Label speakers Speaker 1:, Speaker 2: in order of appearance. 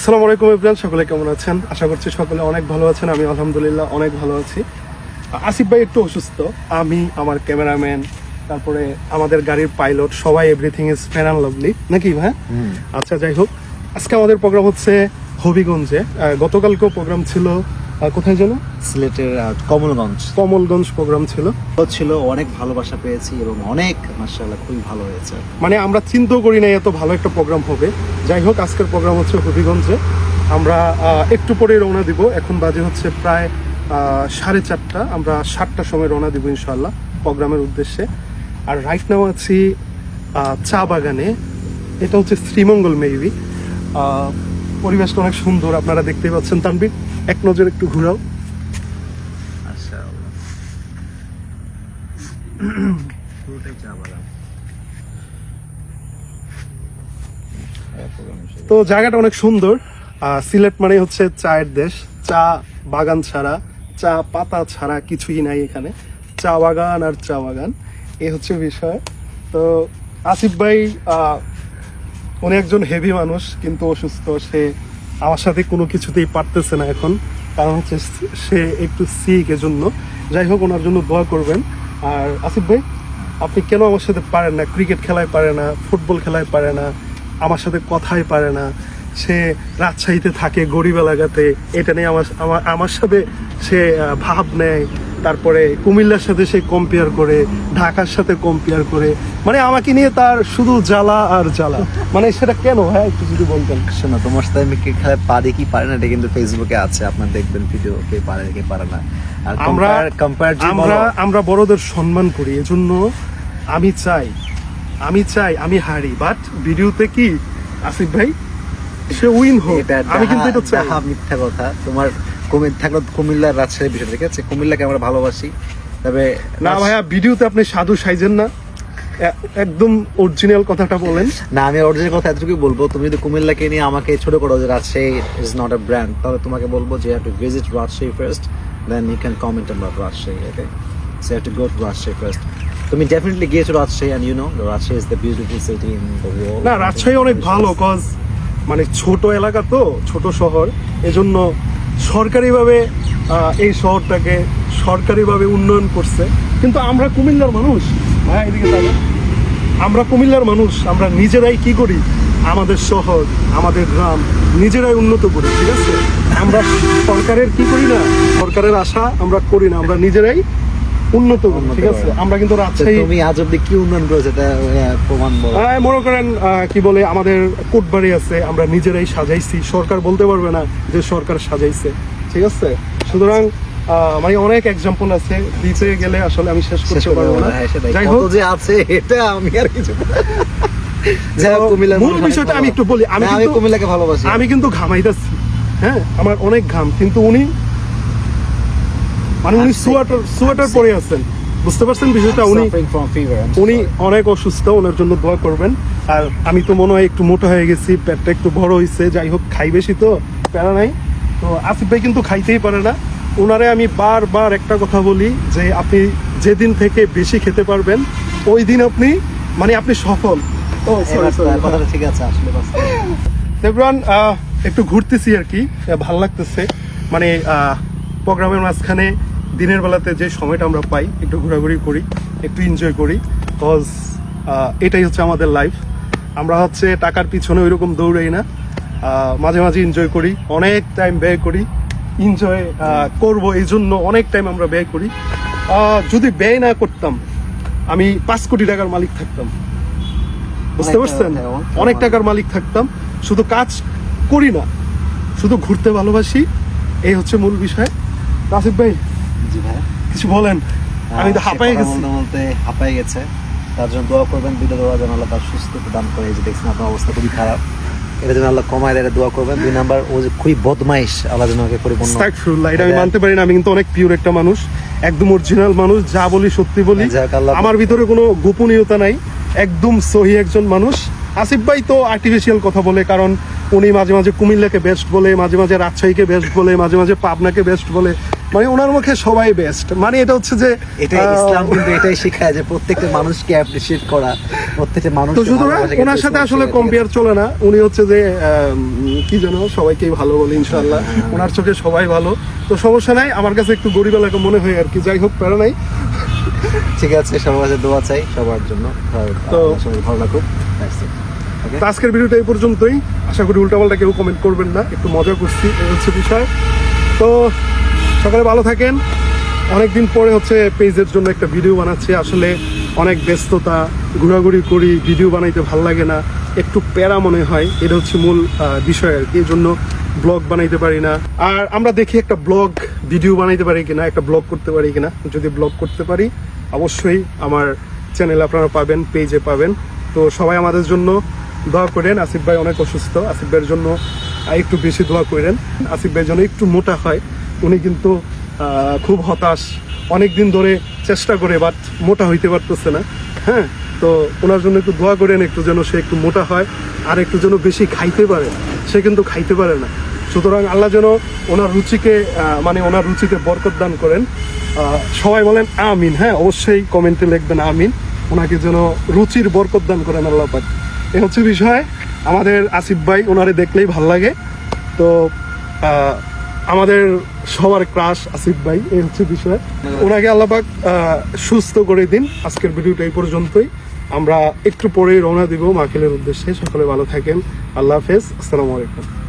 Speaker 1: আসসালামু আলাইকুম এভরিওয়ান, সকলে কেমন আছেন? আশা করছি সকলে অনেক ভালো আছেন। আমি আলহামদুলিল্লাহ অনেক ভালো আছি। আসিফ ভাই একটু অসুস্থ, আমি, আমার ক্যামেরাম্যান, তারপরে আমাদের গাড়ির পাইলট, সবাই everything is fair and lovely, নাকি ভাই? আচ্ছা, যাই হোক, আজকে আমাদের প্রোগ্রাম হচ্ছে হবিগঞ্জে। গতকালকেও প্রোগ্রাম ছিল কোথায় যেন,
Speaker 2: সিলেটের
Speaker 1: কমলগঞ্জ প্রোগ্রাম ছিল।
Speaker 2: অনেক ভালোবাসা পেয়েছি এবং অনেক মাশাআল্লাহ খুবই ভালো হয়েছে।
Speaker 1: মানে আমরা চিন্তাও করি নাই এত ভালো একটা প্রোগ্রাম হবে। যাই হোক, আজকের প্রোগ্রাম হচ্ছে হবিগঞ্জে। আমরা একটু পরে রওনা দিব। এখন বাজে হচ্ছে প্রায় 4:30। আমরা 7টার সময় রওনা দিব ইনশাআল্লাহ প্রোগ্রামের উদ্দেশ্যে। আর রাইট নাও আছি চা বাগানে। এটা হচ্ছে শ্রীমঙ্গল মেবি। পরিবেশটা অনেক সুন্দর, আপনারা দেখতেই পাচ্ছেন। তানভীর, এক নজর একটু ঘুরাও। তো জায়গাটা অনেক সুন্দর। সিলেট মানে হচ্ছে চায়ের দেশ। চা বাগান ছাড়া, চা পাতা ছাড়া কিছুই নাই এখানে। চা বাগান আর চা বাগান, এই হচ্ছে বিষয়। তো আসিফ ভাই উনি একজন হেভি মানুষ, কিন্তু অসুস্থ। সে আমার সাথে কোনো কিছুতেই পারতেছে না এখন, কারণ হচ্ছে সে একটু সিক, এজন্য। যাই হোক, ওনার জন্য দোয়া করবেন। আর আসিফ ভাই, আপনি কেন আমার সাথে পারেন না? ক্রিকেট খেলায় পারে না, ফুটবল খেলায় পারে না, আমার সাথে কথাই পারে না। সে রাজশাহীতে থাকে, গরিব এলাকাতে, এটা নিয়ে আমার সাথে সে ভাব নেয়। তারপরে কুমিল্লার সাথে সে কম্পেয়ার করে, ঢাকার সাথে কম্পেয়ার করে, মানে আমাকে নিয়ে তার শুধু জ্বালা আর জ্বালা। মানে সেটা কেন? হ্যাঁ, একটু যদি বলতেন।
Speaker 2: শোনো, তোমার সাথে আমি ক্রিকেট খেলায় পারি কি পারে না এটা কিন্তু ফেসবুকে আছে, আপনার দেখবেন ভিডিও, কে পারে কে পারে না। আর
Speaker 1: আমরা বড়দের সম্মান করি, এজন্য আমি চাই আমি হারি, বাট ভিডিওতে কি আসিফ ভাই সে উইন হোক। আমি কিন্তু এটা চাই।
Speaker 2: মিথ্যা কথা। তোমার কমেন্ট থাকলো কুমিল্লার রাজশাহীর বিষয়, ঠিক আছে? কুমিল্লাকে আমরা ভালোবাসি, তবে
Speaker 1: না ভাইয়া, ভিডিওতে আপনি সাধু সাইজেন না, একদম অরিজিনাল কথাটা বলেন
Speaker 2: না। আমি অরিজিনাল কথা এতটুকুই বলবো, তুমি যদি কুমিল্লাকে নিয়ে আমাকে ছোট করো যে Rajshahi is not a brand, তাহলে তোমাকে বলবো যে have to visit Rajshahi first, then you can comment about Rajshahi. Okay, so have to go to Rajshahi first. তুমি ডেফিনেটলি গিয়েছো Rajshahi, and you know Rajshahi is the beautiful city in the world.
Speaker 1: না, রাজশাহী অনেক ভালো, cause মানে ছোট এলাকা তো, ছোট শহর, এজন্য সরকারিভাবে এই শহরটাকে সরকারিভাবে উন্নয়ন করছে। কিন্তু আমরা কুমিল্লার মানুষ, হ্যাঁ এদিকে তাকান, আমরা কুমিল্লার মানুষ, আমরা নিজেরাই কি করি? আমাদের শহর, আমাদের গ্রাম নিজেরাই উন্নত করি, ঠিক আছে? আমরা সরকারের কি করি না, সরকারের আশা আমরা করি না, আমরা নিজেরাই উন্নত করি, ঠিক আছে? আমরা কিন্তু রাজশাহী,
Speaker 2: তুমি আজ অব্দি কি উন্নয়ন করেছে এটা প্রমাণ বলো।
Speaker 1: মনে করেন কি বলে, আমাদের কোটবাড়ি আছে, আমরা নিজেরাই সাজাইছি, সরকার বলতে পারবে না যে সরকার সাজাইছে, ঠিক আছে? সুতরাং মানে অনেক এক্সাম্পল আছে, দিতে গেলে আসলে আমি শেষ করতে পারবো না। যাই হোক,
Speaker 2: যে আছে এটা আমি আর কিছু
Speaker 1: মূল বিষয়টা আমি একটু বলি। আমি
Speaker 2: কুমিল্লাকে ভালোবাসি,
Speaker 1: আমি কিন্তু ঘামাইতেছি, হ্যাঁ, আমার অনেক ঘাম, কিন্তু উনি সোয়েটার পরে আছেন, বুঝতে পারছেন বিষয়টা? উনি অনেক অসুস্থ, ওনার জন্য দোয়া করবেন। আর আমি তো মনে হয় একটু মোটা হয়ে গেছি, পেটটা একটু বড় হয়েছে। যাই হোক, খাই বেশি তো প্যারা নাই। তো আসিফ ভাই কিন্তু খাইতেই পারে না। ওনারে আমি বারবার একটা কথা বলি যে আপনি যেদিন থেকে বেশি খেতে পারবেন ওই দিন আপনি সফল।
Speaker 2: ঠিক আছে, আসলে
Speaker 1: এভরিওয়ান, একটু ঘুরতেছি আর কি, ভালো লাগতেছে। মানে প্রোগ্রামের মাঝখানে দিনের বেলাতে যে সময়টা আমরা পাই, একটু ঘোরাঘুরি করি, একটু এনজয় করি, কজ এটাই হচ্ছে আমাদের লাইফ। আমরা হচ্ছে টাকার পিছনে ওইরকম দৌড়াই না, মাঝে মাঝে এনজয় করি, অনেক টাইম ব্যয় করি, এনজয় করবো এই জন্য অনেক টাইম আমরা ব্যয় করি। যদি ব্যয় না করতাম, আমি 5 কোটি টাকার মালিক থাকতাম, বুঝতে পারছেন? অনেক টাকার মালিক থাকতাম। শুধু কাজ করি না, শুধু ঘুরতে ভালোবাসি, এই হচ্ছে মূল বিষয়। আসিফ ভাই,
Speaker 2: জি ভাই,
Speaker 1: কিছু বলেন। আমি তো
Speaker 2: হাঁপাই গেছে, তার জন্য দোয়া করবেন। দুটো দোয়া যেন আল্লাহ তার সুস্থ দান করে। এই যে দেখছেন আপনার অবস্থা খুবই খারাপ, এটা যেন আল্লাহ কমায় দেয়, দোয়া করবেন। 2 নাম্বার, ও যে খুবই বদমাইশ, আল্লাহ যেন ওকে পরিপূর্ণ।
Speaker 1: আস্তাগফিরুল্লাহ, এটা আমি মানতে পারি না। আমি কিন্তু অনেক পিওর একটা মানুষ, একদম অরিজিনাল মানুষ, যা বলি সত্যি বলি, আমার ভিতরে কোনো গোপনীয়তা নাই, একদম সহি একজন মানুষ। আসিফ ভাই তো আর্টিফিশিয়াল কথা বলে, কারণ উনি মাঝে মাঝে কুমিল্লাকে বেস্ট বলে, মাঝে মাঝে রাজশাহীকে বেস্ট বলে, মাঝে মাঝে পাবনাকে বেস্ট বলে। মানে ওনার মুখে সবাই বেস্ট, মানে এটা হচ্ছে যে
Speaker 2: এটা ইসলাম কিন্তু এটাই শেখায় যে প্রত্যেকটা মানুষকে অ্যাপ্রিশিয়েট করা, প্রত্যেকটা মানুষ
Speaker 1: তো সুতরাং ওনার সাথে আসলে কম্পেয়ার চলে না। উনি হচ্ছে যে কি যেন সবাইকেই ভালো বলে ইনশাআল্লাহ, ওনার চোখে সবাই ভালো। তো সমস্যা নাই, আমার কাছে একটু গরিব এলাকা মনে হয় আর কি। যাই হোক, প্যারা নাই।
Speaker 2: ঠিক আছে, সবার কাছে দোয়া চাই সবার জন্য, তো সবাই ভালো লাগুক।
Speaker 1: তো আজকের ভিডিওটা এই পর্যন্তই। আশা করি উল্টাপাল্টা কেউ কমেন্ট করবেন না, একটু মজা করছি, এই হচ্ছে বিষয়। তো সকালে ভালো থাকেন। অনেকদিন পরে হচ্ছে পেজের জন্য একটা ভিডিও বানাচ্ছি। আসলে অনেক ব্যস্ততা, ঘোরাঘুরি করি, ভিডিও বানাইতে ভাল লাগে না, একটু প্যারা মনে হয়, এটা হচ্ছে মূল বিষয় আর কি। এই জন্য ব্লগ বানাইতে পারি না। আর আমরা দেখি একটা ব্লগ ভিডিও বানাইতে পারি কিনা, একটা ব্লগ করতে পারি কিনা। যদি ব্লগ করতে পারি অবশ্যই আমার চ্যানেলে আপনারা পাবেন, পেজে পাবেন। তো সবাই আমাদের জন্য দোয়া করেন। আসিফ ভাই অনেক অসুস্থ, আসিফ ভাইয়ের জন্য একটু বেশি দোয়া করেন। আসিফ ভাই যেন একটু মোটা হয়, উনি কিন্তু খুব হতাশ, অনেক দিন ধরে চেষ্টা করে বাট মোটা হইতে পারতেছে না। হ্যাঁ, তো ওনার জন্য একটু দোয়া করেন, একটু যেন সে একটু মোটা হয়, আর একটু যেন বেশি খাইতে পারে। সে কিন্তু খাইতে পারে না, সুতরাং আল্লাহ যেন ওনার রুচিকে মানে ওনার রুচিতে বরকত দান করেন। সবাই বলেন আমিন। হ্যাঁ, অবশ্যই কমেন্টে লিখবেন আমিন। ওনাকে যেন রুচির বরকত দান করেন আল্লাহ পাক। এ হচ্ছে বিষয়। আমাদের আসিফ ভাই, ওনারে দেখলেই ভাল লাগে। তো আমাদের সবার ক্রাশ আসিফ ভাই, এই হচ্ছে বিষয়। ওনাকে আল্লাহ পাক সুস্থ করে দিন। আজকের ভিডিওটা এই পর্যন্তই। আমরা একটু পরেই রওনা দিব মাহফিলের উদ্দেশ্যে। সকলে ভালো থাকেন। আল্লাহ হাফেজ। আসসালামু আলাইকুম।